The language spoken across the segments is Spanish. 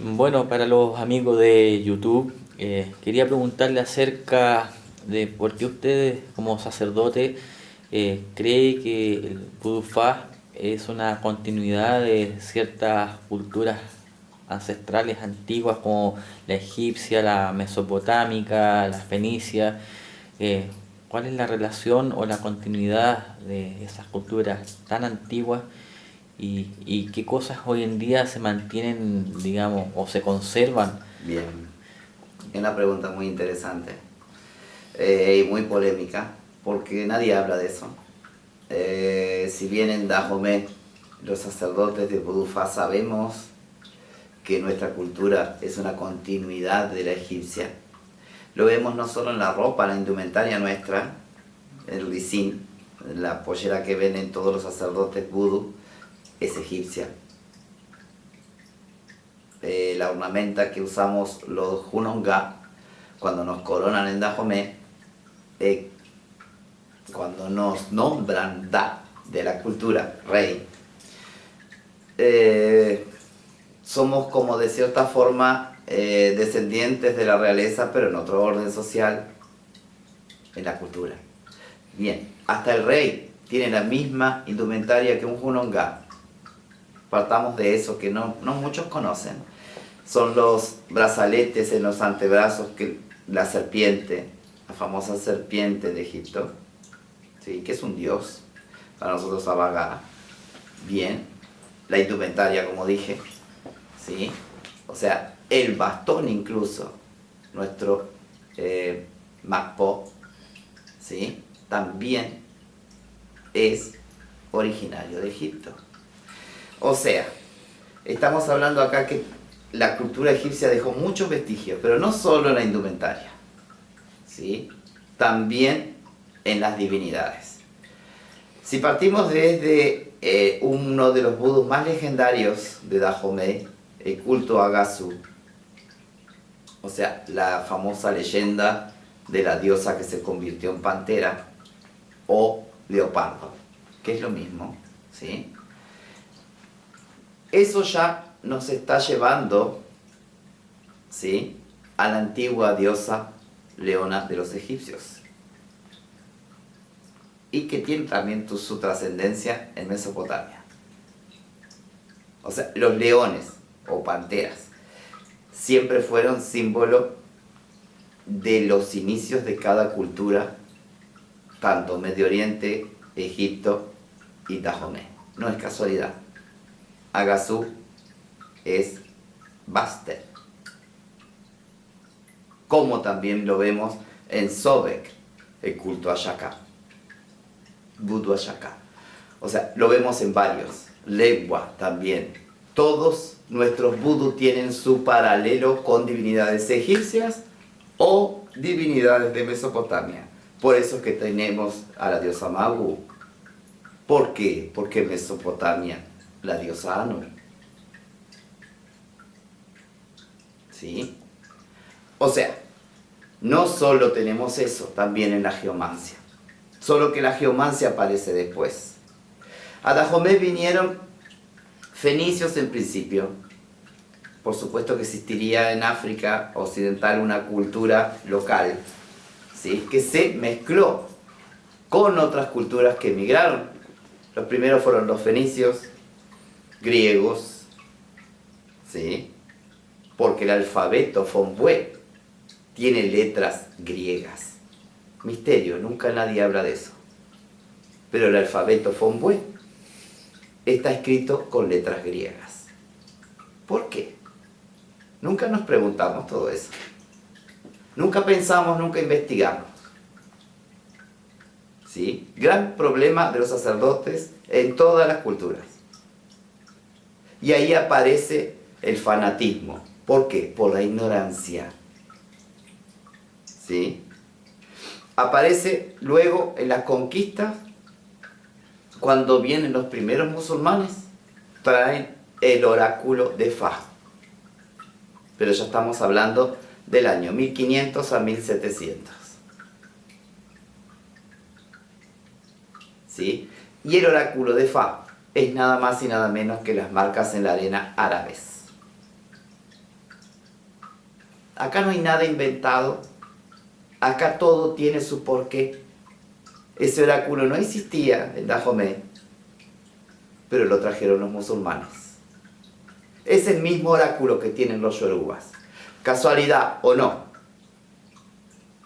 Bueno, para los amigos de YouTube, quería preguntarle acerca de por qué usted, como sacerdote, cree que el Vudú Fa es una continuidad de ciertas culturas ancestrales antiguas como la egipcia, la mesopotámica, la fenicia. Eh, ¿Cuál es la relación o la continuidad de esas culturas tan antiguas y qué cosas hoy en día se mantienen, digamos, o se conservan? Bien, es una pregunta muy interesante y muy polémica, porque nadie habla de eso. Si bien en Dahomey los sacerdotes de Vudú Fa sabemos que nuestra cultura es una continuidad de la egipcia, lo vemos no solo en la ropa, la indumentaria nuestra, el lisin, la pollera que ven en todos los sacerdotes vudú, es egipcia. La ornamenta que usamos los Hunonga cuando nos coronan en Dahomey, eh, cuando nos nombran Da de la cultura, rey, eh, somos como de cierta forma descendientes de la realeza, pero en otro orden social, en la cultura. Bien, hasta el rey tiene la misma indumentaria que un Hunonga. Partamos de eso que no muchos conocen. Son los brazaletes en los antebrazos, que la serpiente, la famosa serpiente de Egipto, ¿sí? Que es un dios, para nosotros Abagá. Bien, la indumentaria, como dije, ¿sí? O sea, el bastón incluso, nuestro Makpo, ¿sí? También es originario de Egipto. O sea, estamos hablando acá que la cultura egipcia dejó muchos vestigios, pero no solo en la indumentaria, ¿sí? También en las divinidades. Si partimos desde uno de los vudús más legendarios de Dahomey, el culto a Gasu, o sea, la famosa leyenda de la diosa que se convirtió en pantera o leopardo, que es lo mismo, ¿sí? Eso ya nos está llevando, ¿sí?, a la antigua diosa leona de los egipcios, y que tiene también su trascendencia en Mesopotamia. O sea, los leones o panteras siempre fueron símbolo de los inicios de cada cultura, tanto Medio Oriente, Egipto y Dahomey. No es casualidad. Agasu es Bastet, como también lo vemos en Sobek, el culto a Shaka, Vudú a Shaka. O sea, lo vemos en varios. Legua también. Todos nuestros vudú tienen su paralelo con divinidades egipcias o divinidades de Mesopotamia. Por eso es que tenemos a la diosa Magu. ¿Por qué? Porque en Mesopotamia, la diosa Anu. ¿Sí? O sea, no solo tenemos eso, también en la geomancia. Solo que la geomancia aparece después. A Dahomey vinieron fenicios en principio. Por supuesto que existiría en África Occidental una cultura local, ¿sí?, que se mezcló con otras culturas que emigraron. Los primeros fueron los fenicios, griegos, ¿sí?, porque el alfabeto Fonbue tiene letras griegas. Misterio, nunca nadie habla de eso. Pero el alfabeto Fonbue está escrito con letras griegas. ¿Por qué? Nunca nos preguntamos todo eso. Nunca pensamos, nunca investigamos. ¿Sí? Gran problema de los sacerdotes en todas las culturas. Y ahí aparece el fanatismo. ¿Por qué? Por la ignorancia. ¿Sí? Aparece luego en las conquistas, cuando vienen los primeros musulmanes, traen el oráculo de Fa. Pero ya estamos hablando del año 1500 a 1700. ¿Sí? Y el oráculo de Fa es nada más y nada menos que las marcas en la arena árabes. Acá no hay nada inventado. Acá todo tiene su porqué. Ese oráculo no existía en Dahomey, pero lo trajeron los musulmanes. Es el mismo oráculo que tienen los yorubas. Casualidad o no,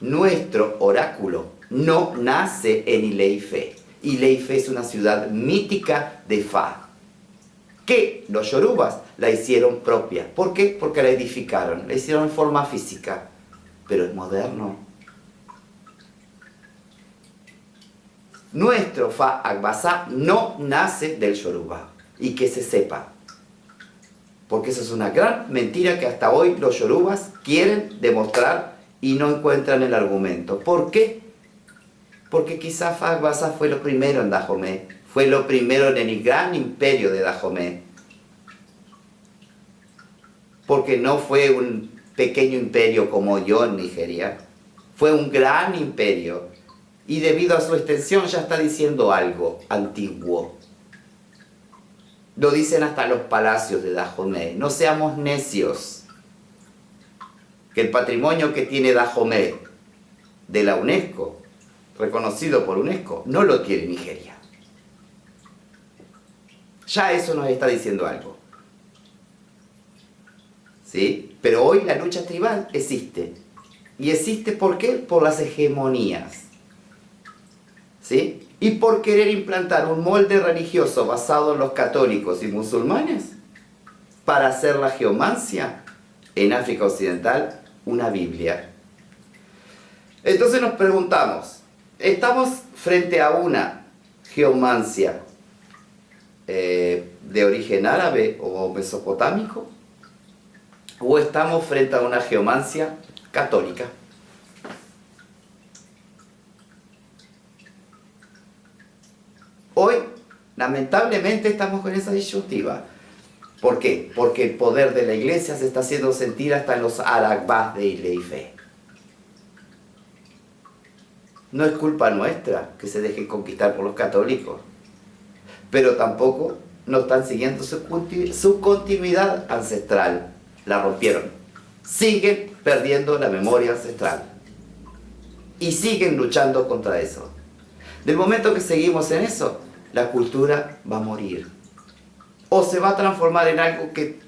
nuestro oráculo no nace en Ile-Ife. Ile-Ife es una ciudad mítica de Fa, que los yorubas la hicieron propia. ¿Por qué? Porque la edificaron, la hicieron en forma física, pero es moderno. Nuestro Fa Agbasa no nace del yoruba, y que se sepa, porque esa es una gran mentira que hasta hoy los yorubas quieren demostrar y no encuentran el argumento. ¿Por qué? Porque quizá Fa Agbasa fue lo primero en Dahomey, fue lo primero en el gran imperio de Dahomey, porque no fue un pequeño imperio como yo en Nigeria, fue un gran imperio. Y debido a su extensión ya está diciendo algo antiguo. Lo dicen hasta los palacios de Dahomey. No seamos necios. Que el patrimonio que tiene Dahomey de la UNESCO, reconocido por UNESCO, no lo tiene Nigeria. Ya eso nos está diciendo algo. ¿Sí? Pero hoy la lucha tribal existe. ¿Y existe por qué? Por las hegemonías. ¿Sí? Y por querer implantar un molde religioso basado en los católicos y musulmanes para hacer la geomancia en África Occidental una Biblia. Entonces nos preguntamos, ¿estamos frente a una geomancia de origen árabe o mesopotámico? ¿O estamos frente a una geomancia católica? Hoy, lamentablemente, estamos con esa disyuntiva. ¿Por qué? Porque el poder de la iglesia se está haciendo sentir hasta en los aragbás de Ile-Ife. No es culpa nuestra que se dejen conquistar por los católicos, pero tampoco no están siguiendo su continuidad ancestral. La rompieron. Siguen perdiendo la memoria ancestral. Y siguen luchando contra eso. Del momento que seguimos en eso, la cultura va a morir. O se va a transformar en algo que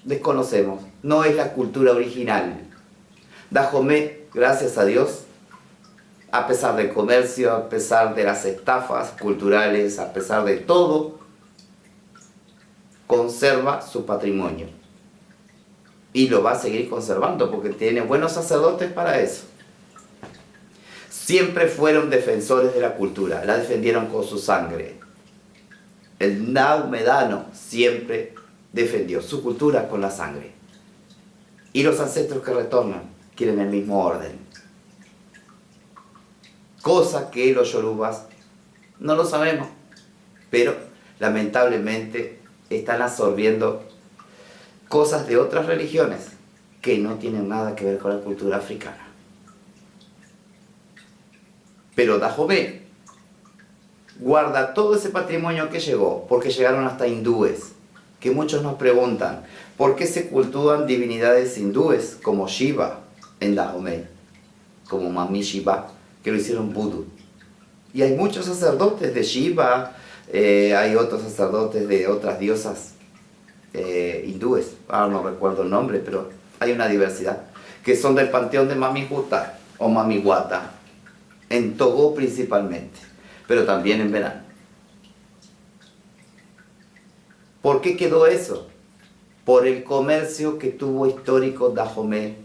desconocemos. No es la cultura original. Dahomey, gracias a Dios, a pesar del comercio, a pesar de las estafas culturales, a pesar de todo, conserva su patrimonio. Y lo va a seguir conservando porque tiene buenos sacerdotes para eso. Siempre fueron defensores de la cultura, la defendieron con su sangre. El Nahomedano siempre defendió su cultura con la sangre. Y los ancestros que retornan quieren el mismo orden. Cosa que los yorubas no lo sabemos, pero lamentablemente están absorbiendo cosas de otras religiones que no tienen nada que ver con la cultura africana. Pero Dahomey guarda todo ese patrimonio que llegó, porque llegaron hasta hindúes, que muchos nos preguntan, ¿por qué se cultúan divinidades hindúes como Shiva en Dahomey? Como Mami Shiva, que lo hicieron vudú. Y hay muchos sacerdotes de Shiva, hay otros sacerdotes de otras diosas hindúes, ahora no recuerdo el nombre, pero hay una diversidad, que son del panteón de Mami Huta o Mami Wata, en Togo principalmente, pero también en verano. ¿Por qué quedó eso? Por el comercio que tuvo histórico Dahomey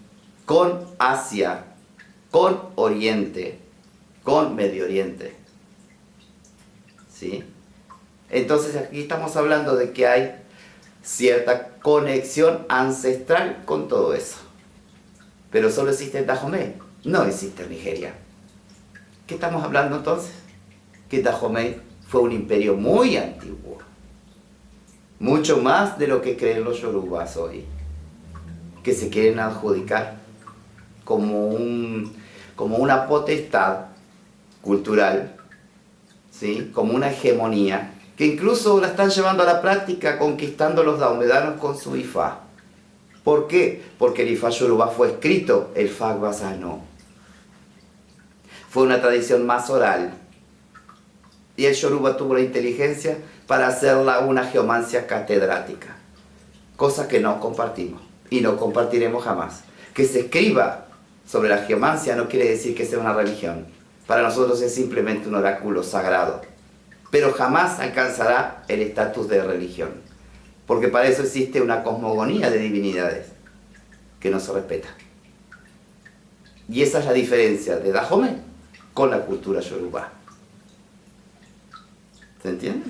con Asia, con Oriente, con Medio Oriente. ¿Sí? Entonces aquí estamos hablando de que hay cierta conexión ancestral con todo eso. Pero solo existe en Dahomey, no existe en Nigeria. ¿Qué estamos hablando entonces? Que Dahomey fue un imperio muy antiguo. Mucho más de lo que creen los yorubas hoy. Que se quieren adjudicar como una potestad cultural, ¿sí? Como una hegemonía, que incluso la están llevando a la práctica conquistando a los dahomedanos con su Ifá. ¿Por qué? Porque el Ifá Yoruba fue escrito, el Fagbasa no. Fue una tradición más oral. Y el Yoruba tuvo la inteligencia para hacerla una geomancia catedrática. Cosa que no compartimos y no compartiremos jamás. Que se escriba sobre la geomancia no quiere decir que sea una religión. Para nosotros es simplemente un oráculo sagrado. Pero jamás alcanzará el estatus de religión. Porque para eso existe una cosmogonía de divinidades que no se respeta. Y esa es la diferencia de Dahomey con la cultura yoruba. ¿Se entiende?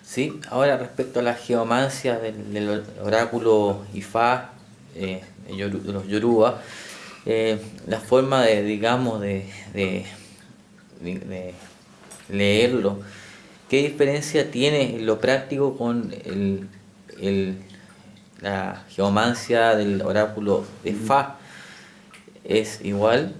Sí, ahora respecto a la geomancia del oráculo Ifá, de los Yoruba, la forma de, digamos, de leerlo, ¿qué diferencia tiene en lo práctico con la geomancia del oráculo de Fa? ¿Es igual?